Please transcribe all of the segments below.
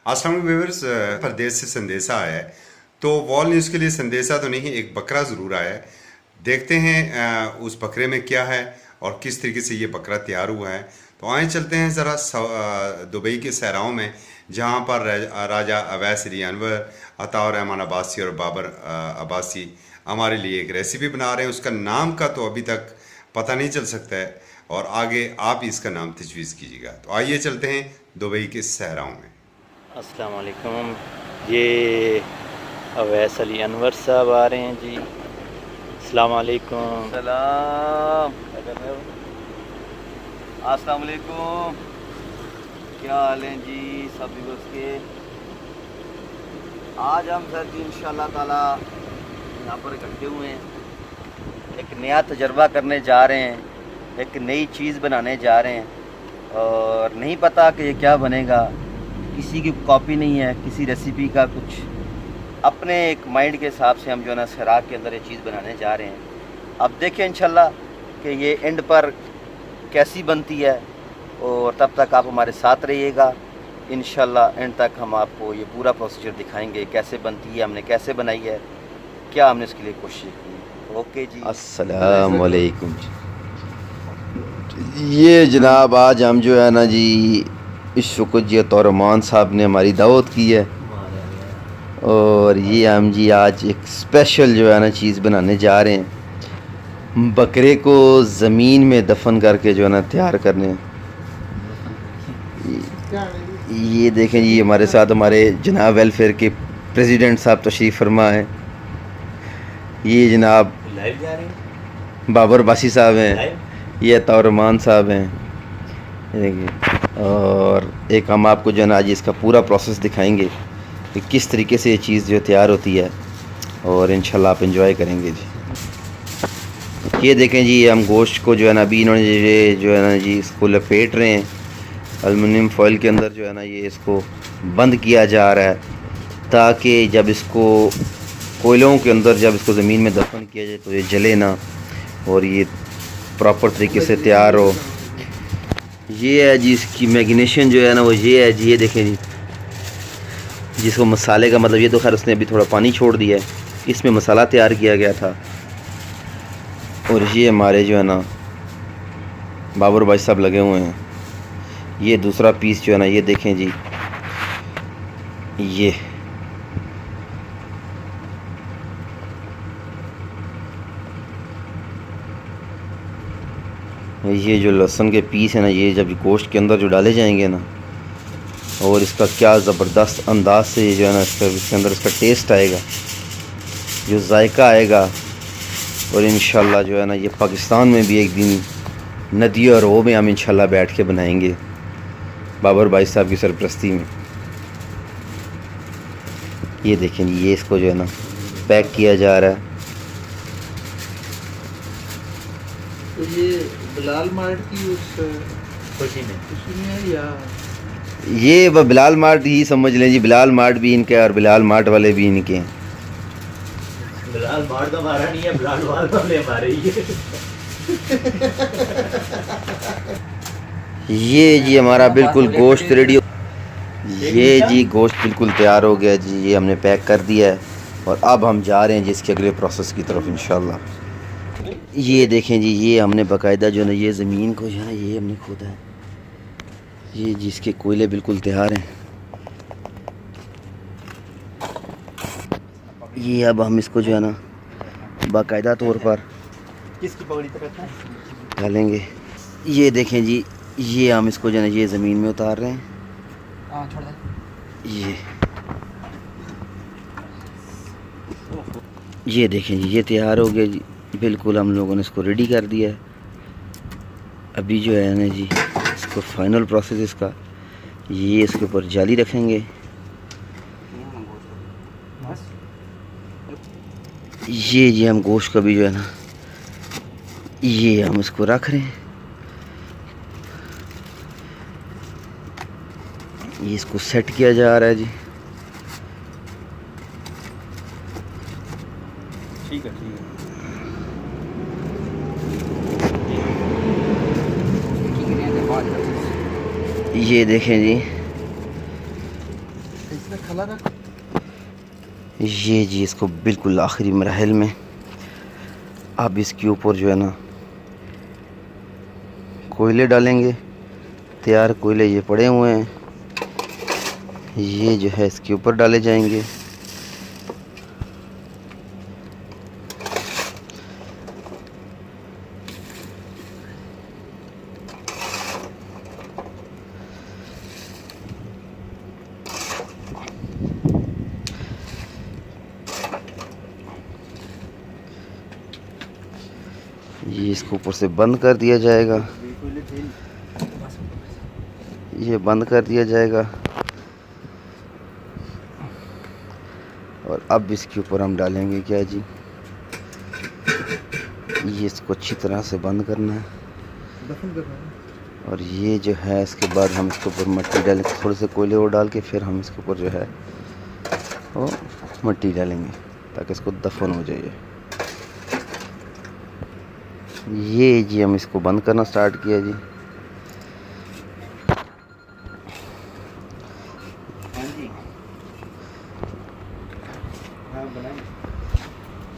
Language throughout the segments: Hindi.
अस्सलाम वालेकुम व्यूअर्स, परदेश से संदेशा आया है। तो वॉल न्यूज़ के लिए संदेशा तो नहीं, एक बकरा ज़रूर आया है। देखते हैं उस बकरे में क्या है और किस तरीके से ये बकरा तैयार हुआ है। तो आए चलते हैं ज़रा दुबई के सहराओं में, जहाँ पर राजा अवैस अली अनवर, अताउर रहमान अब्बासी और बाबर अब्बासी हमारे लिए एक रेसिपी बना रहे हैं। उसका नाम का तो अभी तक पता नहीं चल सकता है, और आगे आप ही इसका नाम तजवीज़ कीजिएगा। तो आइए चलते हैं दुबई के सहराओं में। अस्सलाम वालेकुम। ये अवैस अली अनवर साहब आ रहे हैं जी। अस्सलाम वालेकुम। सलाम, क्या कर रहे हो? अस्सलाम वालेकुम, क्या हाल है जी सब व्यूअर्स के। आज हम सर जी इंशाल्लाह ताला यहाँ पर इकट्ठे हुए हैं, एक नया तजर्बा करने जा रहे हैं, एक नई चीज़ बनाने जा रहे हैं और नहीं पता कि ये क्या बनेगा। किसी की कॉपी नहीं है, किसी रेसिपी का कुछ, अपने एक माइंड के हिसाब से हम जो है ना सराग के अंदर ये चीज़ बनाने जा रहे हैं। अब देखें इंशाल्लाह कि ये एंड पर कैसी बनती है, और तब तक आप हमारे साथ रहिएगा। इंशाल्लाह एंड तक हम आपको ये पूरा प्रोसीजर दिखाएंगे, कैसे बनती है, हमने कैसे बनाई है, क्या हमने इसके लिए कोशिश की है। ओके जी, अस्सलाम वालेकुम जी। ये जनाब आज हम जो है ना जी, इस वक्त जी तौरमान साहब ने हमारी दावत की है, और ये हम जी आज एक स्पेशल जो है ना चीज़ बनाने जा रहे हैं। बकरे को ज़मीन में दफन करके जो है ना तैयार करने। ये देखें जी, हमारे साथ हमारे जनाब वेलफेयर के प्रेसिडेंट साहब तशरीफ़ फरमा है। ये जनाब बाबर बासी साहब हैं, ये तौरमान साहब हैं। ये देखिए, और एक हम आपको जो है ना आज इसका पूरा प्रोसेस दिखाएंगे कि किस तरीके से ये चीज़ जो तैयार होती है, और इंशाल्लाह आप इंजॉय करेंगे जी। ये देखें जी, हम गोश्त को जो है ना अभी इन्होंने जो है ना जी इसको लपेट रहे हैं एल्युमिनियम फॉइल के अंदर, जो है ना ये इसको बंद किया जा रहा है, ताकि जब इसको कोयलों के अंदर जब इसको ज़मीन में दफन किया जाए तो ये जले ना, और ये प्रॉपर तरीके से तैयार हो। ये है जी इसकी मैग्नेशन जो है ना वो ये है जी। ये देखें जी, जिसको मसाले का मतलब, ये तो खैर उसने अभी थोड़ा पानी छोड़ दिया है, इसमें मसाला तैयार किया गया था। और ये हमारे जो है ना बाबर भाई साहब लगे हुए हैं। ये दूसरा पीस जो है ना, ये देखें जी, ये जो लहसुन के पीस है ना, ये जब गोश्त के अंदर जो डाले जाएंगे ना, और इसका क्या ज़बरदस्त अंदाज से जो है ना इसके अंदर इसका टेस्ट आएगा, जो जायका आएगा। और इंशाल्लाह जो है ना ये पाकिस्तान में भी एक दिन नदी और वो में हम इंशाल्लाह बैठ के बनाएंगे, बाबर भाई साहब की सरपरस्ती में। ये देखें, ये इसको जो है ना पैक किया जा रहा है। तो ये बिलाल मार्ट की उस खुशी में है या ये वह बिलाल मार्ट ही समझ लें जी, बिलाल मार्ट भी इनके और बिलाल मार्ट वाले भी इनके हैं। बिलाल मार्ट तो हमारा नहीं है, बिलाल मार्ट वाले हमारे ही है। ये जी हमारा बिल्कुल गोश्त रेडी, ये जी गोश्त बिल्कुल तैयार हो गया जी। ये हमने पैक कर दिया है, और अब हम जा रहे हैं जी इसके अगले प्रोसेस की तरफ इंशाल्लाह। ये देखें जी, ये हमने बाकायदा जो है ना ये ज़मीन को जो है ये हमने खोदा है। ये जिसके कोयले बिल्कुल तैयार हैं। ये अब हम इसको जो है ना बाकायदा तौर पर किसकी पगड़ी तक डालेंगे। ये देखें जी, ये हम इसको जो है ना ये ज़मीन में उतार रहे हैं। ये देखें जी, ये तैयार हो गया जी, बिल्कुल हम लोगों ने इसको रेडी कर दिया है। अभी जो है ना जी इसको फाइनल प्रोसेस इसका, ये इसके ऊपर जाली रखेंगे। ये जी हम गोश्त का भी जो है ना ये हम इसको रख रहे हैं। ये इसको सेट किया जा रहा है जी। ठीक है, ठीक है। ये देखें जी, इसमें खला रख। ये जी इसको बिल्कुल आखिरी मरहल में अब इसके ऊपर जो है ना कोयले डालेंगे। तैयार कोयले ये पड़े हुए हैं, ये जो है इसके ऊपर डाले जाएंगे। ये इसको ऊपर से बंद कर दिया जाएगा, ये बंद कर दिया जाएगा। और अब इसके ऊपर हम डालेंगे क्या जी, ये इसको अच्छी तरह से बंद करना है। दफन करना है। और ये जो है इसके बाद हम इसके ऊपर मिट्टी डालेंगे, थोड़े से कोयले और डाल के फिर हम इसके ऊपर जो है वो मिट्टी डालेंगे ताकि इसको दफन हो जाए। ये जी हम इसको बंद करना स्टार्ट किया जी।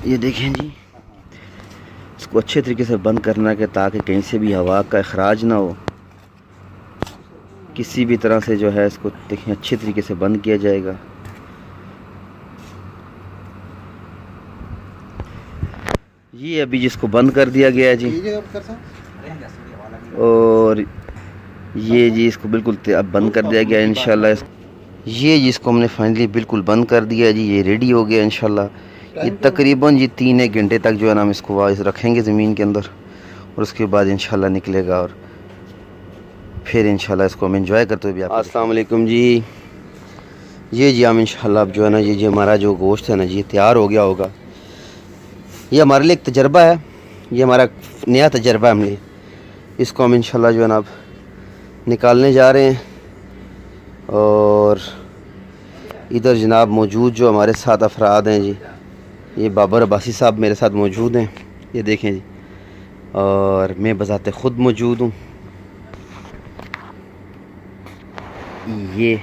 ये देखें जी, इसको अच्छे तरीके से बंद करना है ताकि कहीं से भी हवा का अखराज ना हो। किसी भी तरह से जो है इसको देखें अच्छे तरीके से बंद किया जाएगा। ये अभी जिसको बंद कर दिया गया है जी, और ये जी इसको बिल्कुल अब बंद कर दिया गया है इंशाल्लाह। ये जिसको हमने फाइनली बिल्कुल बंद कर दिया जी, ये रेडी हो गया इंशाल्लाह। ये तकरीबन जी 3-1 घंटे तक जो है ना हम इसको वाइस रखेंगे ज़मीन के अंदर, और उसके बाद इंशाल्लाह निकलेगा और फिर इंशाल्लाह इसको हम एंजॉय करते हुए। अस्सलाम वालेकुम जी। ये जी हम इंशाल्लाह अब जो है ना ये हमारा जो गोश्त है ना जी तैयार हो गया होगा। ये हमारे लिए एक तजर्बा है, ये हमारा नया तजर्बा है हमने, इसको हम इंशाल्लाह जो है ना अब निकालने जा रहे हैं। और इधर जनाब मौजूद जो हमारे साथ अफराद हैं जी, ये बाबर अब्बासी साहब मेरे साथ मौजूद हैं, ये देखें जी, और मैं बज़ाते ख़ुद मौजूद हूँ। ये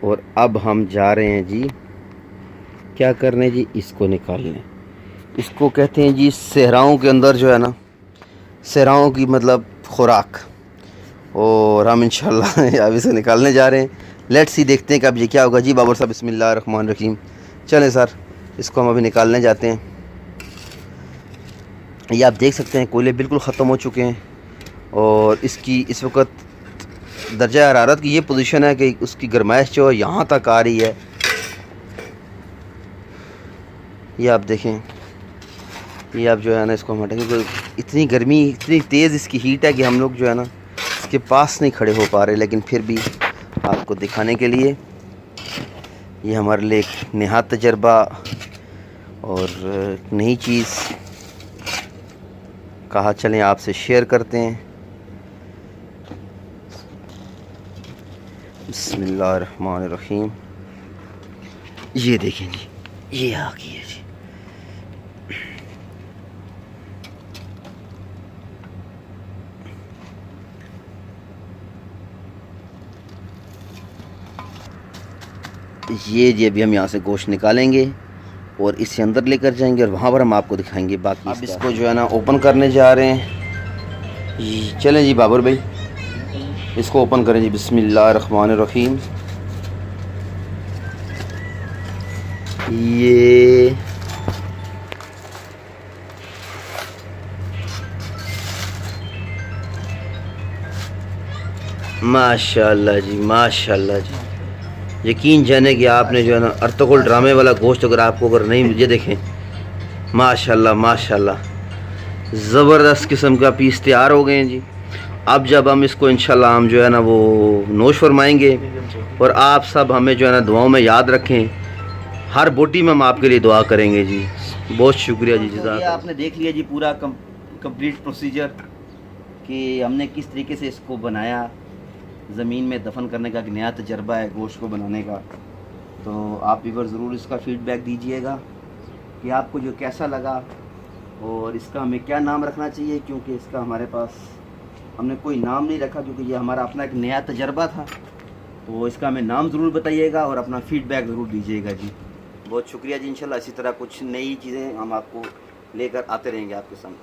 और अब हम जा रहे हैं जी क्या करने जी, इसको निकालने। इसको कहते हैं जी सहराओं के अंदर जो है ना, सहराओं की मतलब खुराक। और हम इंशाल्लाह अब इसे निकालने जा रहे हैं। लेट्स सी, देखते हैं कि अब ये क्या होगा जी। बाबर साहब बिस्मिल्लाहिर्रहमानिर्रहीम। चलें सर, इसको हम अभी निकालने जाते हैं। ये आप देख सकते हैं कोयले बिल्कुल ख़त्म हो चुके हैं, और इसकी इस वक्त दर्जा हरारत की ये पोजीशन है कि उसकी गर्माइश जो है यहाँ तक आ रही है। ये आप देखें, ये आप जो है ना इसको हम हटेंगे तो इतनी गर्मी, इतनी तेज़ इसकी हीट है कि हम लोग जो है ना इसके पास नहीं खड़े हो पा रहे। लेकिन फिर भी आपको दिखाने के लिए ये हमारे लिए एक नया तजर्बा और नई चीज़ कहा चलें आपसे शेयर करते हैं। बिस्मिल्लाहिर्रहमानिर्रहीम। ये देखें जी, ये आ गई है जी। ये जी अभी हम यहाँ से गोश्त निकालेंगे और इसे अंदर लेकर जाएंगे और वहाँ पर हम आपको दिखाएंगे बाकी। अब इसको जो है ना ओपन करने जा रहे हैं। चलें जी बाबर भाई, इसको ओपन करें जी। बिस्मिल्लाहिर्रहमानिर्रहीम। ये माशाल्लाह जी, माशाल्लाह जी। यकीन जाने कि आपने जो है ना अर्तुगरुल ड्रामे वाला गोश्त अगर नहीं, मुझे देखें माशाल्लाह माशाल्लाह, ज़बरदस्त किस्म का पीस तैयार हो गए हैं जी। अब जब हम इसको इंशाल्लाह हम जो है ना वो नोश फरमाएंगे, और आप सब हमें जो है ना दुआओं में याद रखें। हर बोटी में हम आपके लिए दुआ करेंगे जी। बहुत शुक्रिया जी। तो ये आपने देख लिया जी पूरा कंप्लीट प्रोसीजर कि हमने किस तरीके से इसको बनाया। ज़मीन में दफन करने का एक नया तजर्बा है गोश्त को बनाने का। तो आप भी ज़रूर इसका फ़ीडबैक दीजिएगा कि आपको जो कैसा लगा, और इसका हमें क्या नाम रखना चाहिए, क्योंकि इसका हमारे पास हमने कोई नाम नहीं रखा, क्योंकि ये हमारा अपना एक नया तजर्बा था। तो इसका हमें नाम ज़रूर बताइएगा और अपना फीडबैक ज़रूर दीजिएगा जी। बहुत शुक्रिया जी। इंशाल्लाह इसी तरह कुछ नई चीज़ें हम आपको लेकर आते रहेंगे आपके सामने।